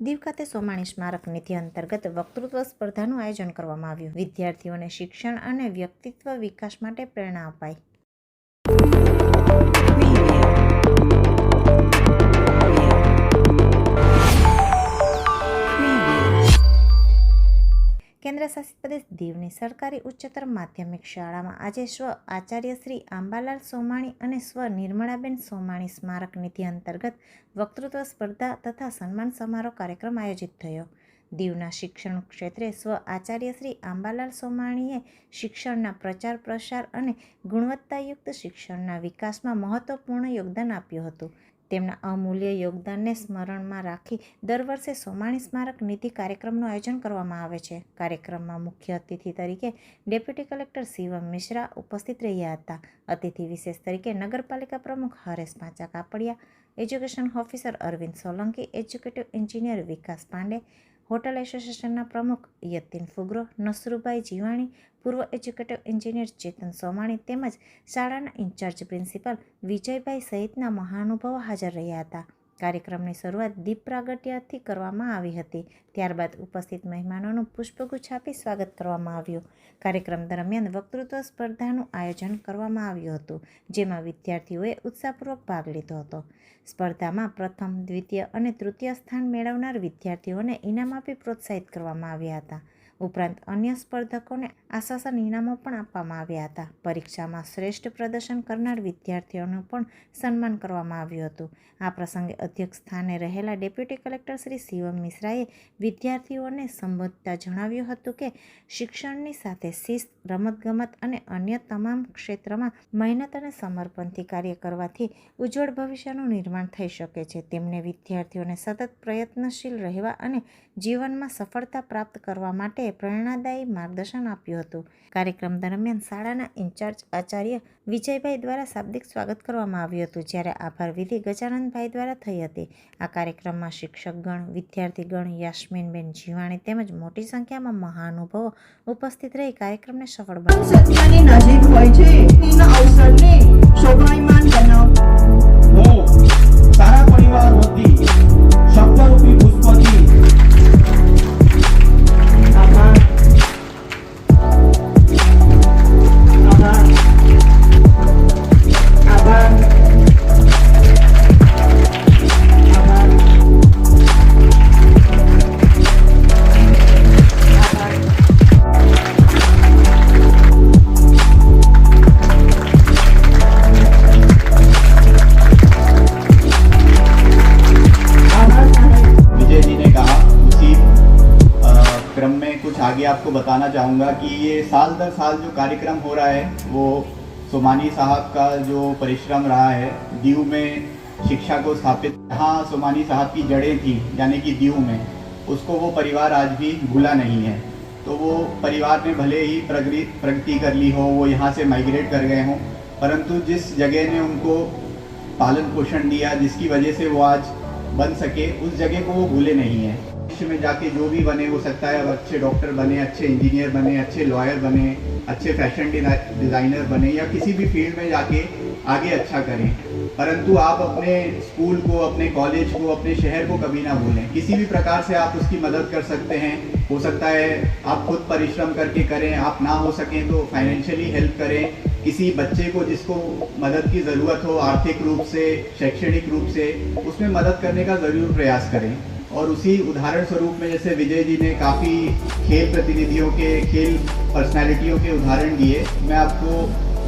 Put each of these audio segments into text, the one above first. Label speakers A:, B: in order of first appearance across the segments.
A: દીવ ખાતે સોમાણી સ્મારક નિધિ અંતર્ગત વક્તૃત્વ સ્પર્ધાનું આયોજન કરવામાં આવ્યું. વિદ્યાર્થીઓને શિક્ષણ અને વ્યક્તિત્વ વિકાસ માટે પ્રેરણા અપાઈ. કેન્દ્ર શાસિત પ્રદેશ દીવની સરકારી ઉચ્ચતર માધ્યમિક શાળામાં આજે સ્વ આચાર્ય શ્રી આંબાલાલ સોમાણી અને સ્વ નિર્મળાબેન સોમાણી સ્મારક નિધિ અંતર્ગત વક્તૃત્વ સ્પર્ધા તથા સન્માન સમારોહ કાર્યક્રમ આયોજિત થયો. દીવના શિક્ષણ ક્ષેત્રે સ્વ આચાર્ય શ્રી આંબાલાલ સોમાણીએ શિક્ષણના પ્રચાર પ્રસાર અને ગુણવત્તાયુક્ત શિક્ષણના વિકાસમાં મહત્વપૂર્ણ યોગદાન આપ્યું હતું. તેમના અમૂલ્ય યોગદાનને સ્મરણમાં રાખી દર વર્ષે સોમાણી સ્મારક નિધિ કાર્યક્રમનું આયોજન કરવામાં આવે છે. કાર્યક્રમમાં મુખ્ય અતિથિ તરીકે ડેપ્યુટી કલેક્ટર શિવમ મિશ્રા ઉપસ્થિત રહ્યા હતા. અતિથિ વિશેષ તરીકે નગરપાલિકા પ્રમુખ Haresh Pancha Kapadia, education officer Arvind Solanki, executive engineer Vikas Pandey, hotel એસોસિએશનના પ્રમુખ યતિન ફુગરો, નસરુભાઈ જીવાણી, પૂર્વ એજ્યુકેટિવ એન્જિનિયર ચેતન સોમાણી તેમજ શાળાના ઇન્ચાર્જ પ્રિન્સિપાલ વિજયભાઈ સહિતના મહાનુભાવો હાજર રહ્યા હતા. કાર્યક્રમની શરૂઆત દીપ પ્રાગટ્યથી કરવામાં આવી હતી. ત્યારબાદ ઉપસ્થિત મહેમાનોનું પુષ્પગુચ્છ આપી સ્વાગત કરવામાં આવ્યું. કાર્યક્રમ દરમિયાન વક્તૃત્વ સ્પર્ધાનું આયોજન કરવામાં આવ્યું હતું, જેમાં વિદ્યાર્થીઓએ ઉત્સાહપૂર્વક ભાગ લીધો હતો. સ્પર્ધામાં પ્રથમ, દ્વિતીય અને તૃતીય સ્થાન મેળવનાર વિદ્યાર્થીઓને ઇનામ આપી પ્રોત્સાહિત કરવામાં આવ્યા હતા. ઉપરાંત અન્ય સ્પર્ધકોને આશ્વાસન ઇનામો પણ આપવામાં આવ્યા હતા. પરીક્ષામાં શ્રેષ્ઠ પ્રદર્શન કરનાર વિદ્યાર્થીઓનું પણ સન્માન કરવામાં આવ્યું હતું. આ પ્રસંગે અધ્યક્ષ સ્થાને રહેલા ડેપ્યુટી કલેક્ટર શ્રી શિવમ મિશ્રાએ વિદ્યાર્થીઓને સંબોધતા જણાવ્યું હતું કે શિક્ષણની સાથે શિસ્ત, રમતગમત અને અન્ય તમામ ક્ષેત્રમાં મહેનત અને સમર્પણથી કાર્ય કરવાથી ઉજ્જવળ ભવિષ્યનું નિર્માણ થઈ શકે છે. તેમણે વિદ્યાર્થીઓને સતત પ્રયત્નશીલ રહેવા અને જીવનમાં સફળતા પ્રાપ્ત કરવા માટે પ્રેરણાદાયી માર્ગદર્શન આપ્યું હતું. કાર્યક્રમ દરમિયાન શાળાના ઇન્ચાર્જ આચાર્ય વિજયભાઈ દ્વારા શાબ્દિક સ્વાગત કરવામાં આવ્યું હતું, જ્યારે આભાર વિધિ ગજાનંદભાઈ દ્વારા થઈ હતી. આ કાર્યક્રમમાં શિક્ષકગણ, વિદ્યાર્થીગણ, યાસ્મીનબેન જીવાણી તેમજ મોટી સંખ્યામાં મહાનુભાવો ઉપસ્થિત રહી કાર્યક્રમને સફળ બનાવ્યો.
B: નજીક હોય છે તેના અવસરને શોભાયમાન બનાવો. હું સારા પરિવાર વતી શબ્દરૂપી પુષ્પથી आगे आपको बताना चाहूँगा कि ये साल दर साल जो कार्यक्रम हो रहा है वो सोमानी साहब का जो परिश्रम रहा है दीव में शिक्षा को स्थापित, जहाँ सोमानी साहब की जड़ें थी यानी कि दीव में, उसको वो परिवार आज भी भूला नहीं है. तो वो परिवार ने भले ही प्रगति कर ली हो, वो यहाँ से माइग्रेट कर गए हों, परंतु जिस जगह ने उनको पालन पोषण दिया, जिसकी वजह से वो आज बन सके, उस जगह को वो भूले नहीं हैं. में जाके जो भी बने, हो सकता है अब अच्छे डॉक्टर बने, अच्छे इंजीनियर बने, अच्छे लॉयर बने, अच्छे फैशन डिज़ाइनर बने या किसी भी फील्ड में जाके आगे अच्छा करें, परंतु आप अपने स्कूल को, अपने कॉलेज को, अपने शहर को कभी ना भूलें. किसी भी प्रकार से आप उसकी मदद कर सकते हैं. हो सकता है आप खुद परिश्रम करके करें, आप ना हो सकें तो फाइनेंशियली हेल्प करें. किसी बच्चे को जिसको मदद की ज़रूरत हो आर्थिक रूप से, शैक्षणिक रूप से, उसमें मदद करने का ज़रूर प्रयास करें. और उसी उदाहरण स्वरूप में जैसे विजय जी ने काफ़ी खेल प्रतिनिधियों के, खेल पर्सनालिटियों के उदाहरण दिए, मैं आपको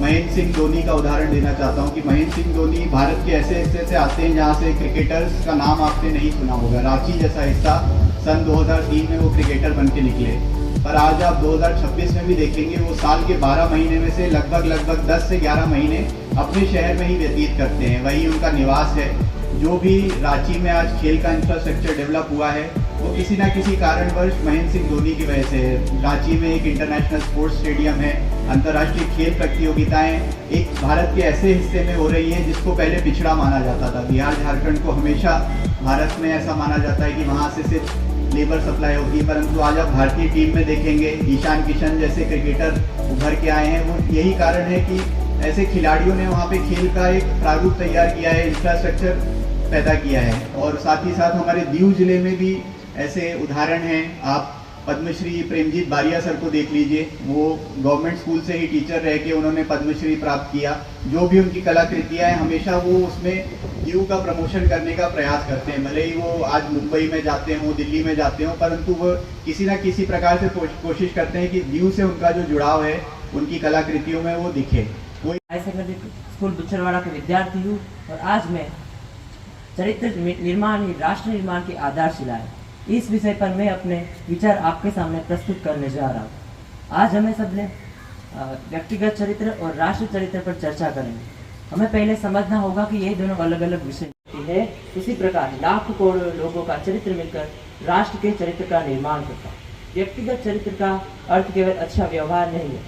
B: महेंद्र सिंह धोनी का उदाहरण देना चाहता हूं कि महेंद्र सिंह धोनी भारत के ऐसे हिस्से से आते हैं जहां से क्रिकेटर्स का नाम आपने नहीं सुना होगा. रांची जैसा हिस्सा, सन 2003 में वो क्रिकेटर बन के निकले, पर आज आप 2026 में भी देखेंगे वो साल के 12 महीने में से लगभग 10 से 11 महीने अपने शहर में ही व्यतीत करते हैं. वही उनका निवास है. जो भी रांची में आज खेल का इंफ्रास्ट्रक्चर डेवलप हुआ है वो किसी ना किसी कारणवश महेंद्र सिंह धोनी की वजह से है. रांची में एक इंटरनेशनल स्पोर्ट्स स्टेडियम है. अंतर्राष्ट्रीय खेल प्रतियोगिताएं एक भारत के ऐसे हिस्से में हो रही हैं जिसको पहले पिछड़ा माना जाता था. बिहार, झारखंड को हमेशा भारत में ऐसा माना जाता है कि वहाँ से सिर्फ लेबर सप्लाई होती है, परंतु आज आप भारतीय टीम में देखेंगे ईशान किशन जैसे क्रिकेटर उभर के आए हैं. वो यही कारण है कि ऐसे खिलाड़ियों ने वहाँ पे खेल का एक प्रारूप तैयार किया है, इंफ्रास्ट्रक्चर पैदा किया है. और साथ ही साथ हमारे दीव जिले में भी ऐसे उदाहरण हैं। आप पद्मश्री प्रेमजीत बारिया सर को देख लीजिए, वो गवर्नमेंट स्कूल से ही टीचर रह के उन्होंने पद्मश्री प्राप्त किया। जो भी उनकी कलाकृतियाँ हैं हमेशा वो उसमें दीव का प्रमोशन करने का प्रयास करते हैं। भले ही वो आज मुंबई में जाते हों, दिल्ली में जाते हों, परंतु वो किसी न किसी प्रकार से कोशिश करते हैं कि दीव से उनका जो जुड़ाव है उनकी कलाकृतियों में वो दिखे। कोई
C: हाई सेकेंडरी स्कूल बुच्छरवाड़ा का विद्यार्थी हूँ और आज मैं चरित्र निर्माण ही राष्ट्र निर्माण की आधारशिला है, इस विषय पर मैं अपने विचार आपके सामने प्रस्तुत करने जा रहा हूँ। आज हमें सबने व्यक्तिगत चरित्र और राष्ट्र चरित्र पर चर्चा करेंगे। हमें पहले समझना होगा कि ये दोनों अलग अलग विषय है। इसी प्रकार लाखों करोड़ों लोगों का चरित्र मिलकर राष्ट्र के चरित्र का निर्माण करता है। व्यक्तिगत चरित्र का अर्थ केवल अच्छा व्यवहार नहीं है,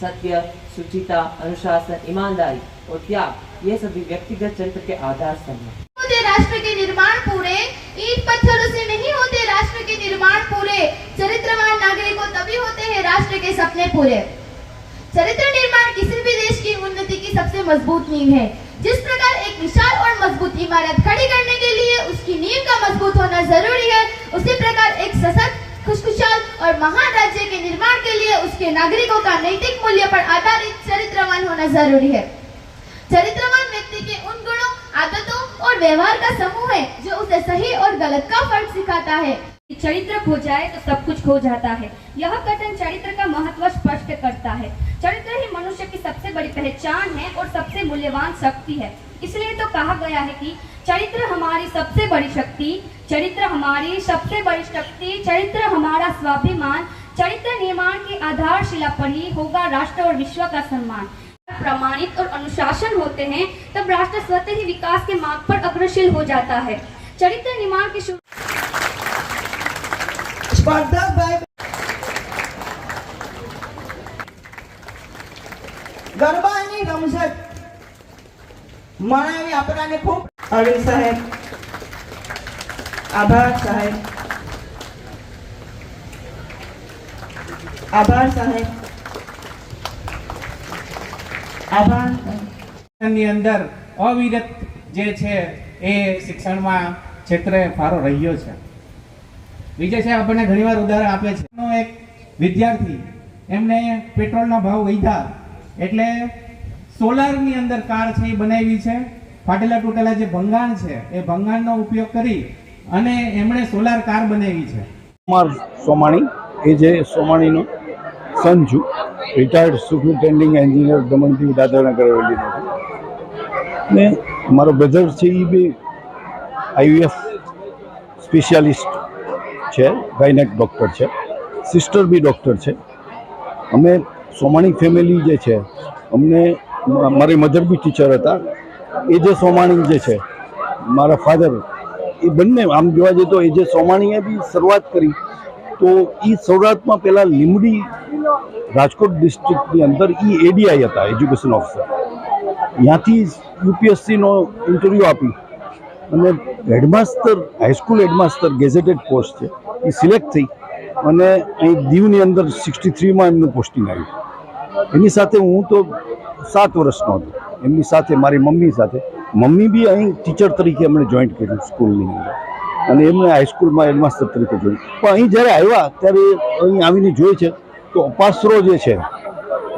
C: सत्य, शुचिता, अनुशासन, ईमानदारी और त्याग ये सभी व्यक्तिगत चरित्र के आधार स्तंभ हैं।
D: होते राष्ट्र के निर्माण पूरे, ईंट पत्थरों से नहीं होते राष्ट्र के निर्माण पूरे। चरित्रवान नागरिकों तभी होते हैं राष्ट्र के सपने पूरे। चरित्र निर्माण किसी भी देश की उन्नति की सबसे मजबूत नींव है। जिस प्रकार एक विशाल और मजबूत इमारत खड़ी करने के लिए उसकी नींव का मजबूत होना जरूरी है, उसी प्रकार एक सशक्त, खुशखुशाल और महान राज्य के निर्माण के लिए उसके नागरिकों का नैतिक मूल्य पर आधारित चरित्रवान होना जरूरी है। चरित्रवान व्यक्ति के उन गुणों, आदतों और व्यवहार का समूह है जो उसे सही और गलत का फर्क सिखाता है।
E: चरित्र खो जाए तो सब कुछ खो जाता है। यह कथन चरित्र का महत्व स्पष्ट करता है। चरित्र ही मनुष्य की सबसे बड़ी पहचान है और सबसे मूल्यवान शक्ति है। इसलिए तो कहा गया है कि चरित्र हमारी सबसे बड़ी शक्ति, चरित्र हमारी सबसे बड़ी शक्ति, चरित्र हमारा स्वाभिमान। चरित्र निर्माण की आधारशिला पर ही होगा राष्ट्र और विश्व का सम्मान। प्रमाणित और अनुशासन होते हैं तब राष्ट्र स्वतः ही विकास के मार्ग पर अग्रसर हो जाता है। चरित्र निर्माण की
F: स्पर्धक ગરબાની રમઝટ મનાવી આપણાને ખૂબ અરવિંદ સાહેબ, આભાર સાહેબ, આભાર સાહેબ, આભાર
G: ની અંદર અવિરત જે છે એ શિક્ષણમાં ક્ષેત્રે ફાળો રહ્યો છે। વિજય સાહેબ આપણને ઘણીવાર ઉદાહરણ આપે છે। એક વિદ્યાર્થી એમને પેટ્રોલના ભાવ વધ્યા એટલે સોલારની અંદર કાર છે એ બનાવી છે। ફાટેલા તૂટેલા જે ભંગાણ છે એ ભંગાણનો ઉપયોગ કરી અને એમણે સોલાર કાર બનાવી છે।
H: કુમાર સોમાણી એ જે સોમાણીનો સન છું, રિટાયર્ડ સુપરિન્ટેન્ડિંગ એન્જિનિયર દમણથી દાદરનગર હવેલીનો છું ને મારો બ્રધર છે એ બી આઈવીએફ સ્પેશિયાલિસ્ટ છે, ગાયનેક ડૉક્ટર છે, સિસ્ટર બી ડૉક્ટર છે। અમે સોમાણી ફેમિલી જે છે, અમને મારી મધર બી ટીચર હતા। એ જે સોમાણી જે છે મારા ફાધર, એ બંને આમ જોવા જઈએ તો એ જે સોમાણીએ બી શરૂઆત કરી તો એ શરૂઆતમાં પહેલાં લીંબડી રાજકોટ ડિસ્ટ્રિક્ટની અંદર એ એડીઆઈ હતા, એજ્યુકેશન ઓફિસર। ત્યાંથી યુપીએસસીનો ઇન્ટરવ્યૂ આપી અને headmaster, high school headmaster gazetted post છે એ સિલેક્ટ થઈ અને અહીં દીવની અંદર 63માં એમનું પોસ્ટિંગ આવ્યું। એની સાથે હું તો 7 વર્ષનો હતો, એમની સાથે મારી મમ્મી સાથે। મમ્મી બી અહીં ટીચર તરીકે એમણે જોઈન્ટ કર્યું સ્કૂલની અંદર અને એમણે હાઈસ્કૂલમાં હેડમાસ્ટર તરીકે જોયું। પણ અહીં જ્યારે આવ્યા ત્યારે અહીં આવીને જોઈએ છે તો અપાસરો જે છે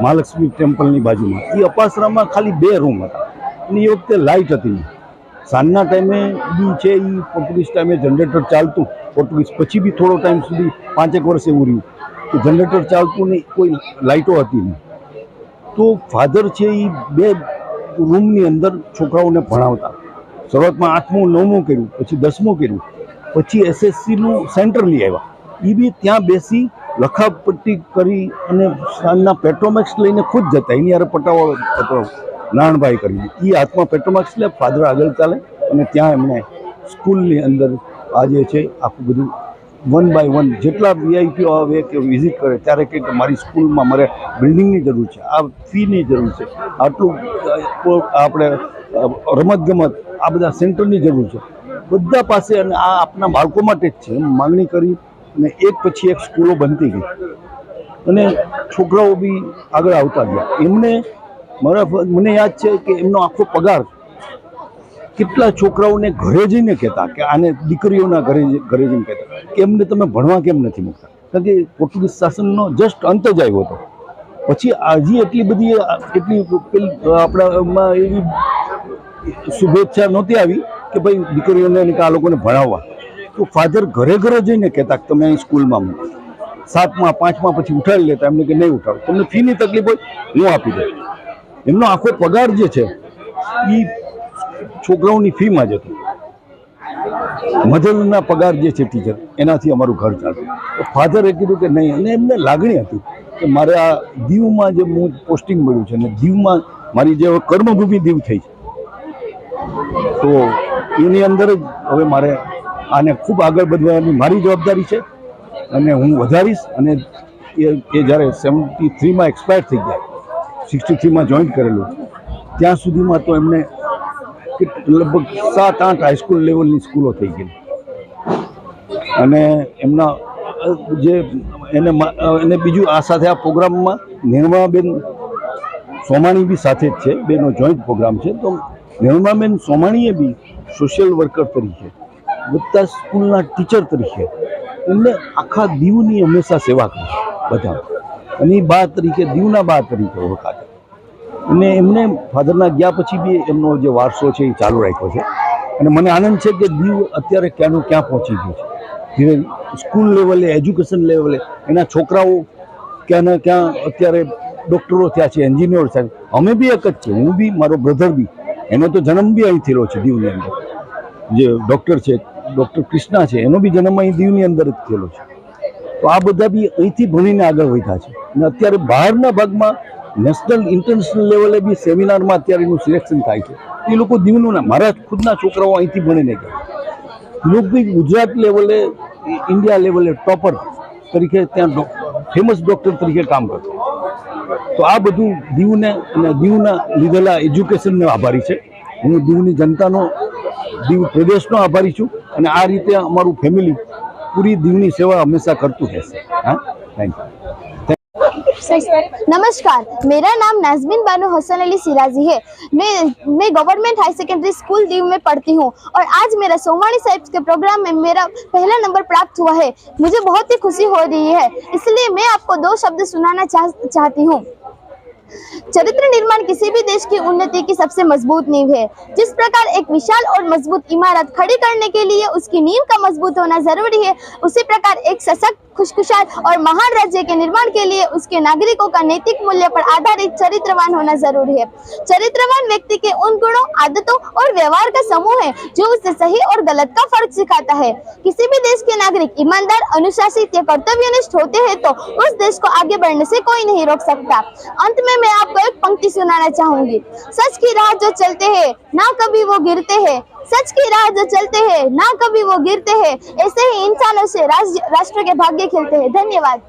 H: મહાલક્ષ્મી ટેમ્પલની બાજુમાં, એ અપાસરામાં ખાલી 2 રૂમ હતા અને એ વખતે લાઇટ હતી નહીં। સાંજના ટાઈમે બી છે એ પોર્ટુગીઝ ટાઈમે જનરેટર ચાલતું, પોર્ટુગીઝ પછી બી થોડો ટાઈમ સુધી 5 વર્ષ એવું રહ્યું કે જનરેટર ચાલતું નહીં, કોઈ લાઇટો હતી નહીં। તો ફાધર છે એ 2 રૂમની અંદર છોકરાઓને ભણાવતા। શરૂઆતમાં 8મું 9મું કર્યું, પછી 10મું કર્યું, પછી એસએસસીનું સેન્ટર લઈ આવ્યા। એ બી ત્યાં બેસી લખાપટ્ટી કરી અને સાંજના પેટ્રોમેક્સ લઈને ખુદ જતા। એની યારે પટાવો હતો નારણભાઈ કરીને, એ હાથમાં પેટ્રોમેક્સ લે, ફાધર આગળ ચાલે અને ત્યાં એમણે સ્કૂલની અંદર આ જે છે આખું બધું 1 by 1 જેટલા વીઆઈપીઓ આવે કે વિઝિટ કરે ત્યારે કહે કે મારી સ્કૂલમાં મારે બિલ્ડિંગની જરૂર છે, આ ફીની જરૂર છે, આટલું આપણે રમતગમત આ બધા સેન્ટરની જરૂર છે, બધા પાસે અને આ આપણા બાળકો માટે જ છે એમ માંગણી કરી અને એક પછી એક સ્કૂલો બનતી ગઈ અને છોકરાઓ બી આગળ આવતા ગયા। એમને મને યાદ છે કે એમનો આખો પગાર કેટલા છોકરાઓને ઘરે જઈને કહેતા કે આને દીકરીઓના ઘરે જઈને કહેતા કે એમને તમે ભણવા કેમ નથી મૂકતા, કારણ કે પોર્ટુગીઝ શાસનનો જસ્ટ અંત જ આવ્યો હતો. પછી હજી એટલી બધી આપણામાં એવી શુભેચ્છા નહોતી આવી કે ભાઈ દીકરીઓને આ લોકોને ભણાવવા. તો ફાધર ઘરે ઘરે જઈને કહેતા કે તમે અહીં સ્કૂલમાં મૂકો. 7મા 5મા પછી ઉઠાડી લેતા, એમને કે નહીં ઉઠાડો, તમને ફીની તકલીફ હોય હું આપી દઉં. એમનો આખો પગાર જે છે એ છોકરાઓની ફીમાં જ હતો. મધરના પગાર જે છે ટીચર, એનાથી અમારું ઘર ચાલતું. ફાધરે કીધું કે નહીં, અને એમને લાગણી હતી કે મારે આ દીવમાં જે હું પોસ્ટિંગ મળ્યું છે અને દીવમાં મારી જે કર્મભૂમિ દીવ થઈ છે, તો એની અંદર જ હવે મારે આને ખૂબ આગળ વધવાની મારી જવાબદારી છે અને હું વધારીશ. અને એ જ્યારે 73માં એક્સપાયર થઈ ગયા, 63માં જોઈન્ટ કરેલું, ત્યાં સુધીમાં તો એમને લગભગ 7-8 હાઈસ્કૂલ લેવલની સ્કૂલો થઈ ગઈ. અને એમના જે એને બીજું આ સાથે આ પ્રોગ્રામમાં નિર્મળાબેન સોમાણી બી સાથે જ છે, બેનો જોઈન્ટ પ્રોગ્રામ છે. તો નિર્મળાબેન સોમાણીએ બી સોશિયલ વર્કર તરીકે, બધા સ્કૂલના ટીચર તરીકે એમને આખા દીવની હંમેશા સેવા કરી બધા, અને એ બા તરીકે, દીવના બા તરીકે ઓળખાતા. અને એમને ફાધરના ગયા પછી બી એમનો જે વારસો છે એ ચાલુ રાખ્યો છે. અને મને આનંદ છે કે દીવ અત્યારે ક્યાંનું ક્યાં પહોંચી ગયું છે. ધીરે સ્કૂલ લેવલે, એજ્યુકેશન લેવલે એના છોકરાઓ ક્યાંના ક્યાં અત્યારે ડૉક્ટરો થયા છે, એન્જિનિયર થયા છે. અમે બી એક જ છે, હું બી, મારો બ્રધર બી, એનો તો જન્મ બી અહીં થયેલો છે દીવની અંદર. જે ડૉક્ટર છે, ડૉક્ટર કૃષ્ણા છે, એનો બી જન્મ અહીં દીવની અંદર જ થયેલો છે. તો આ બધા બી અહીંથી ભણીને આગળ વધ્યા છે. અને અત્યારે બહારના ભાગમાં નેશનલ ઇન્ટરનેશનલ લેવલે બી સેમિનારમાં અત્યારે એનું સિલેક્શન થાય છે. એ લોકો દીવનું ના, મારા ખુદના છોકરાઓ અહીંથી ભણીને ગયા. એ લોકો બી ગુજરાત લેવલે, ઇન્ડિયા લેવલે ટોપર તરીકે ત્યાં ફેમસ ડૉક્ટર તરીકે કામ કરતો. તો આ બધું દીવને અને દીવના લીધેલા એજ્યુકેશનને આભારી છે. હું દીવની જનતાનો, દીવ પ્રદેશનો આભારી છું. અને આ રીતે અમારું ફેમિલી પૂરી દીવની સેવા હંમેશા करતું રહેશે. हाँ, थैंक यू.
D: नमस्कार, मेरा नाम नाज़मीन बानो हसन अली सिराजी है। मैं government high secondary school Diu में पढ़ती हूँ और आज मेरा सोमाणी साहिब के प्रोग्राम में मेरा पहला नंबर प्राप्त हुआ है। मुझे बहुत ही खुशी हो रही है, इसलिए मैं आपको 2 शब्द सुनाना चाहती हूँ। चरित्र निर्माण किसी भी देश की उन्नति की सबसे मजबूत नींव है। जिस प्रकार एक विशाल और मजबूत इमारत खड़ी करने के लिए उसकी नींव का मजबूत होना जरूरी है, उसी प्रकार एक सशक्त, खुशखुशाल और महान राज्य के निर्माण के लिए उसके नागरिकों का नैतिक मूल्य पर आधारित चरित्रवान होना जरूरी है। चरित्रवान व्यक्ति के उन गुणों, आदतों और व्यवहार का समूह है जो उसे सही और गलत का फर्क सिखाता है। किसी भी देश के नागरिक ईमानदार, अनुशासित या कर्तव्यनिष्ठ होते हैं तो उस देश को आगे बढ़ने से कोई नहीं रोक सकता। अंत में मैं आपको एक पंक्ति सुनाना चाहूंगी। सच की राह जो चलते हैं ना कभी वो गिरते हैं, सच की राह जो चलते हैं ना कभी वो गिरते हैं, ऐसे ही इंसानों से राष्ट्र के भाग्य खिलते हैं। धन्यवाद.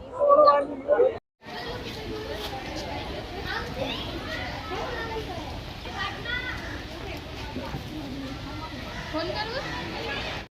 I: फोन करूँ?